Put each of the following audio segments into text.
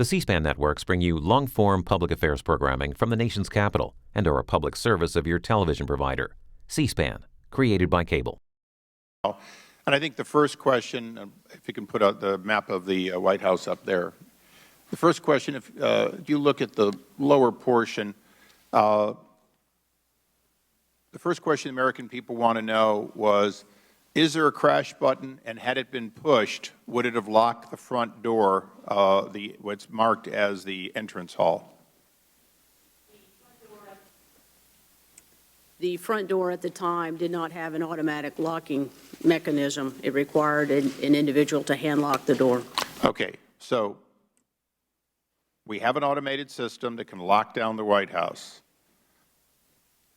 The C-SPAN networks bring you long-form public affairs programming from the nation's capital and are a public service of your television provider. C-SPAN, created by cable. And I think the first question, if you can put out the map of the White House up there. The first question, if you look at the lower portion, the first question the American people want to know was, is there a crash button, and had it been pushed, would it have locked the front door, what's marked as the entrance hall? The front door at the time did not have an automatic locking mechanism. It required an individual to hand lock the door. Okay, so we have an automated system that can lock down the White House.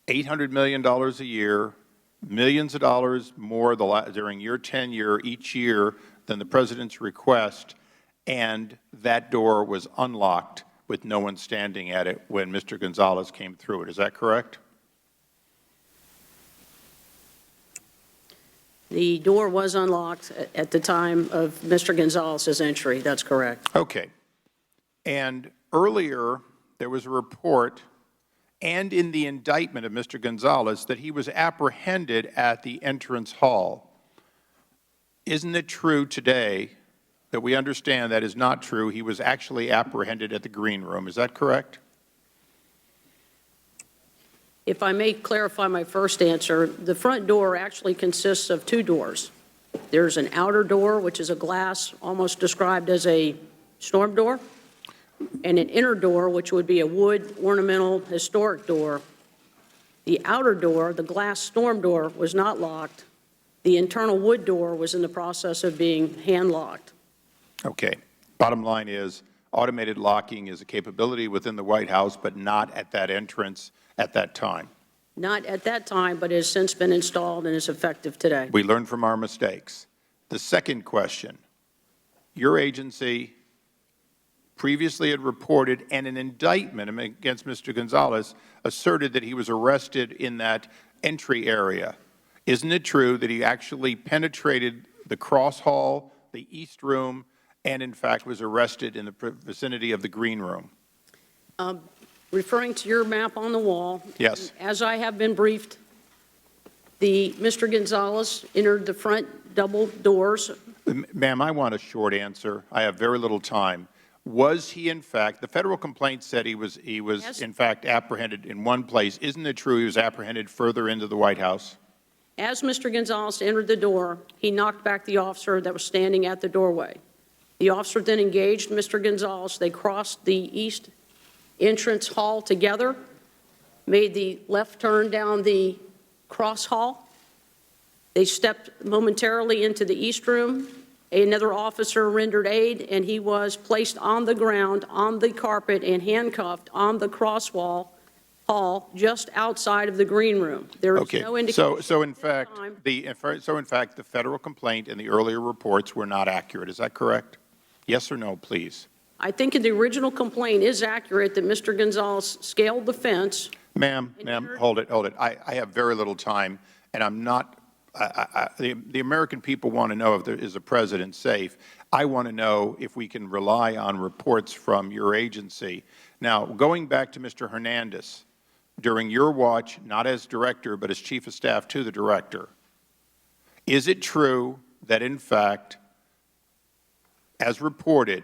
$800 million a year, millions of dollars more during your tenure each year than the President's request, and that door was unlocked with no one standing at it when Mr. Gonzalez came through it. Is that correct? The door was unlocked at the time of Mr. Gonzalez's entry. That's correct. Okay. And earlier, there was a report, and in the indictment of Mr. Gonzalez, that he was apprehended at the entrance hall. Isn't it true today that we understand that is not true? He was actually apprehended at the green room. Is that correct? If I may clarify my first answer, the front door actually consists of two doors. There's an outer door, which is a glass, almost described as a storm door, and an inner door, which would be a wood, ornamental, historic door. The outer door, the glass storm door, was not locked. The internal wood door was in the process of being hand-locked. Okay. Bottom line is, automated locking is a capability within the White House, but not at that entrance at that time. Not at that time, but has since been installed and is effective today. We learn from our mistakes. The second question, your agency previously had reported, and an indictment against Mr. Gonzalez asserted that he was arrested in that entry area. Isn't it true that he actually penetrated the cross hall, the east room, and in fact was arrested in the vicinity of the green room? Referring to your map on the wall, yes. As I have been briefed, Mr. Gonzalez entered the front double doors. Ma'am, I want a short answer. I have very little time. Was he, in fact, the federal complaint said he was yes, in fact, apprehended in one place. Isn't it true he was apprehended further into the White House? As Mr. Gonzalez entered the door, he knocked back the officer that was standing at the doorway. The officer then engaged Mr. Gonzalez. They crossed the east entrance hall together, made the left turn down the cross hall. They stepped momentarily into the east room. Another officer rendered aid, and he was placed on the ground, on the carpet, and handcuffed on the cross hall just outside of the green room. There is no indication. So in fact, the federal complaint and the earlier reports were not accurate. Is that correct? Yes or no, please. I think the original complaint is accurate that Mr. Gonzalez scaled the fence. Ma'am, hold it. I have very little time, and I'm not, the American people want to know if there is a president safe. I want to know if we can rely on reports from your agency. Now, going back to Mr. Hernandez, during your watch, not as director, but as chief of staff to the director, is it true that, in fact, as reported,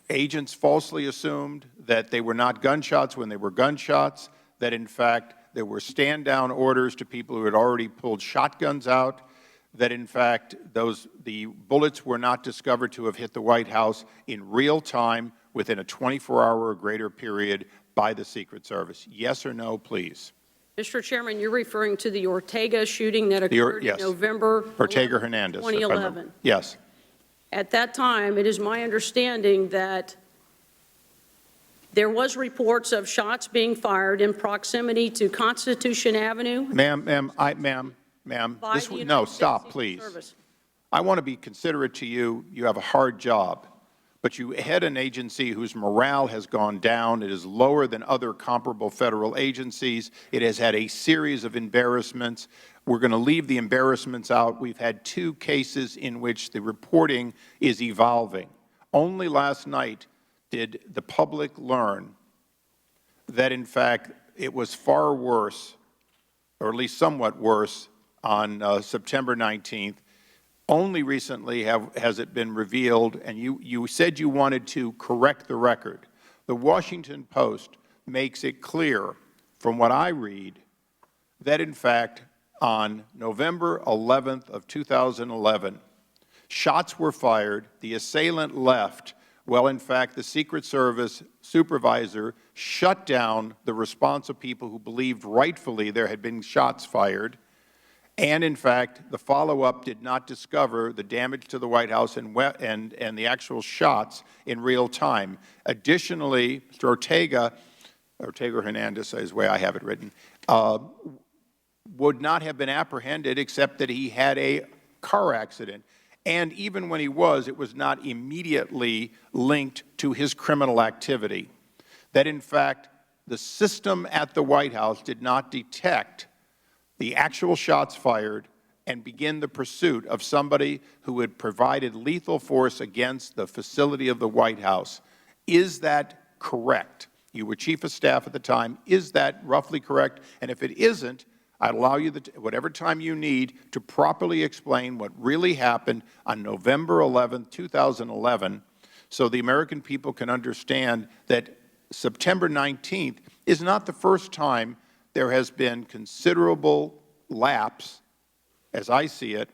agents falsely assumed that they were not gunshots when they were gunshots, that in fact there were stand-down orders to people who had already pulled shotguns out, that in fact the bullets were not discovered to have hit the White House in real time within a 24-hour or greater period by the Secret Service? Yes or no, please? Mr. Chairman, you're referring to the Ortega shooting that occurred yes. in November Ortega Hernandez, 2011. Yes. At that time, it is my understanding that there was reports of shots being fired in proximity to Constitution Avenue. No, stop, please. I want to be considerate to you. You have a hard job, but you head an agency whose morale has gone down. It is lower than other comparable federal agencies. It has had a series of embarrassments. We're going to leave the embarrassments out. We've had 2 cases in which the reporting is evolving. Only last night did the public learn that, in fact, it was far worse, or at least somewhat worse, on September 19th. Only recently has it been revealed, and you said you wanted to correct the record. The Washington Post makes it clear, from what I read, that, in fact, on November 11th of 2011, shots were fired, the assailant left. Well, in fact, the Secret Service supervisor shut down the response of people who believed rightfully there had been shots fired. And, in fact, the follow-up did not discover the damage to the White House and the actual shots in real time. Additionally, Mr. Ortega Hernandez is the way I have it written, would not have been apprehended except that he had a car accident. And even when he was, it was not immediately linked to his criminal activity. That, in fact, the system at the White House did not detect the actual shots fired and begin the pursuit of somebody who had provided lethal force against the facility of the White House. Is that correct? You were Chief of Staff at the time. Is that roughly correct? And if it isn't, I'd allow you whatever time you need to properly explain what really happened on November 11, 2011, so the American people can understand that September 19th is not the first time there has been considerable lapse, as I see it,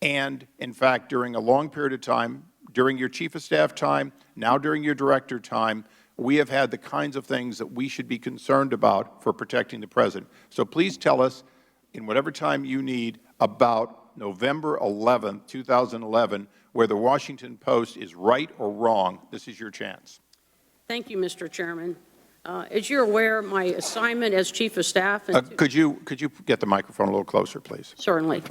and, in fact, during a long period of time, during your Chief of Staff time, now during your Director time, we have had the kinds of things that we should be concerned about for protecting the President. So please tell us, in whatever time you need, about November 11, 2011, where the Washington Post is right or wrong. This is your chance. Thank you, Mr. Chairman. As you're aware, my assignment as Chief of Staff— Could you get the microphone a little closer, please? Certainly.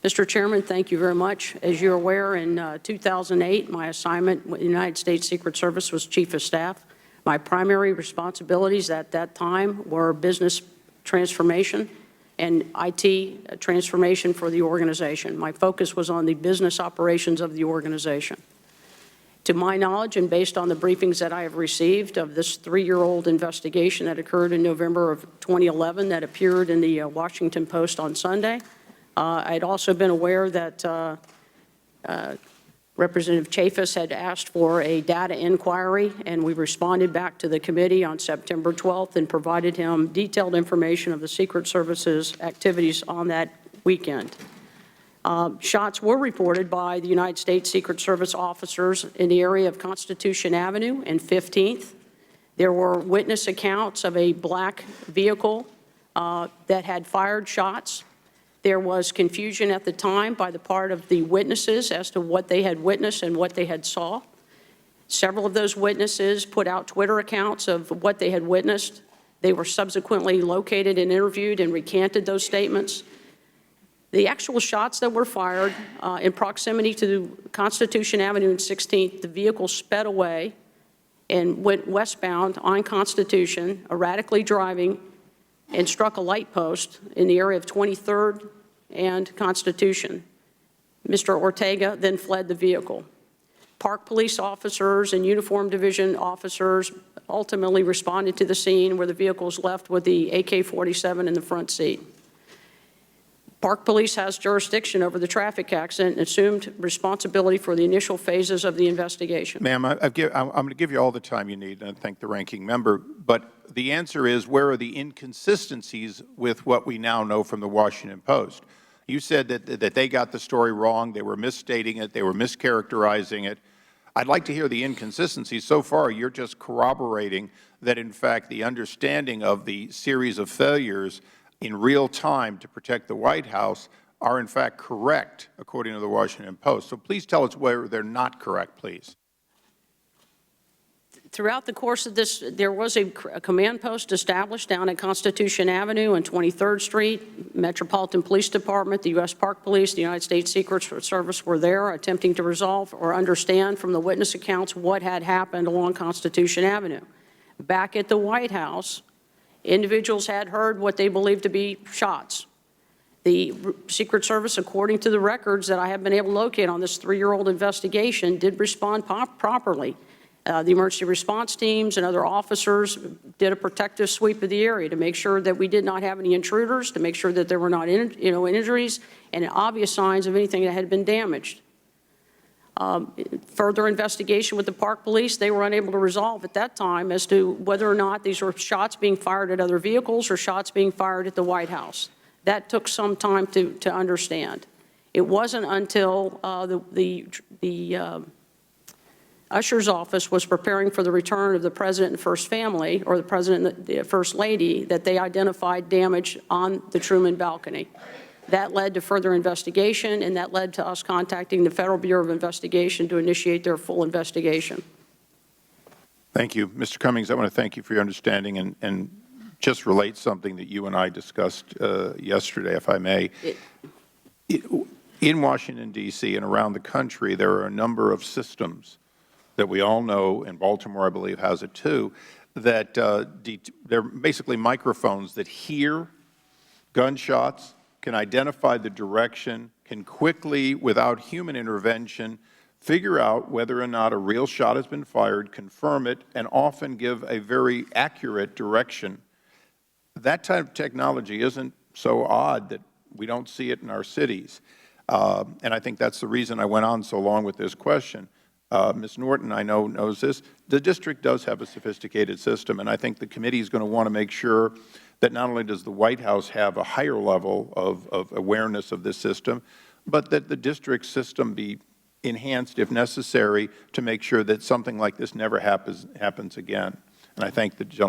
Mr. Chairman, thank you very much. As you're aware, in 2008, my assignment with the United States Secret Service was Chief of Staff. My primary responsibilities at that time were business transformation and IT transformation for the organization. My focus was on the business operations of the organization. To my knowledge, and based on the briefings that I have received of this 3-year-old investigation that occurred in November of 2011 that appeared in the Washington Post on Sunday, I'd also been aware that Representative Chaffetz had asked for a data inquiry, and we responded back to the committee on September 12th and provided him detailed information of the Secret Service's activities on that weekend. Shots were reported by the United States Secret Service officers in the area of Constitution Avenue and 15th. There were witness accounts of a black vehicle that had fired shots. There was confusion at the time by the part of the witnesses as to what they had witnessed and what they had saw. Several of those witnesses put out Twitter accounts of what they had witnessed. They were subsequently located and interviewed and recanted those statements. The actual shots that were fired in proximity to Constitution Avenue and 16th, the vehicle sped away and went westbound on Constitution, erratically driving, and struck a light post in the area of 23rd and Constitution. Mr. Ortega then fled the vehicle. Park police officers and uniform division officers ultimately responded to the scene where the vehicle was left with the AK-47 in the front seat. Park police has jurisdiction over the traffic accident and assumed responsibility for the initial phases of the investigation. Ma'am, I'm going to give you all the time you need, and I thank the ranking member, but the answer is, where are the inconsistencies with what we now know from the Washington Post? You said that they got the story wrong, they were misstating it, they were mischaracterizing it. I'd like to hear the inconsistencies. So far, you're just corroborating that, in fact, the understanding of the series of failures in real time to protect the White House are, in fact, correct, according to the Washington Post. So please tell us where they're not correct, please. Throughout the course of this, there was a command post established down at Constitution Avenue and 23rd Street. Metropolitan Police Department, the U.S. Park Police, the United States Secret Service were there attempting to resolve or understand from the witness accounts what had happened along Constitution Avenue. Back at the White House, individuals had heard what they believed to be shots. The Secret Service, according to the records that I have been able to locate on this 3-year-old investigation, did respond properly. The emergency response teams and other officers did a protective sweep of the area to make sure that we did not have any intruders, to make sure that there were not injuries and obvious signs of anything that had been damaged. Further investigation with the Park Police, they were unable to resolve at that time as to whether or not these were shots being fired at other vehicles or shots being fired at the White House. That took some time to understand. It wasn't until the Usher's office was preparing for the return of the President and First Family, or the President and the First Lady, that they identified damage on the Truman balcony. That led to further investigation, and that led to us contacting the Federal Bureau of Investigation to initiate their full investigation. Thank you. Mr. Cummings, I want to thank you for your understanding and just relate something that you and I discussed yesterday, if I may. In Washington, D.C. and around the country, there are a number of systems that we all know, and Baltimore, I believe, has it too, that they're basically microphones that hear gunshots, can identify the direction, can quickly, without human intervention, figure out whether or not a real shot has been fired, confirm it, and often give a very accurate direction. That type of technology isn't so odd that we don't see it in our cities. And I think that's the reason I went on so long with this question. Ms. Norton, I know, knows this. The district does have a sophisticated system, and I think the committee is going to want to make sure that not only does the White House have a higher level of awareness of this system, but that the district system be enhanced if necessary to make sure that something like this never happens again. And I thank the gentleman.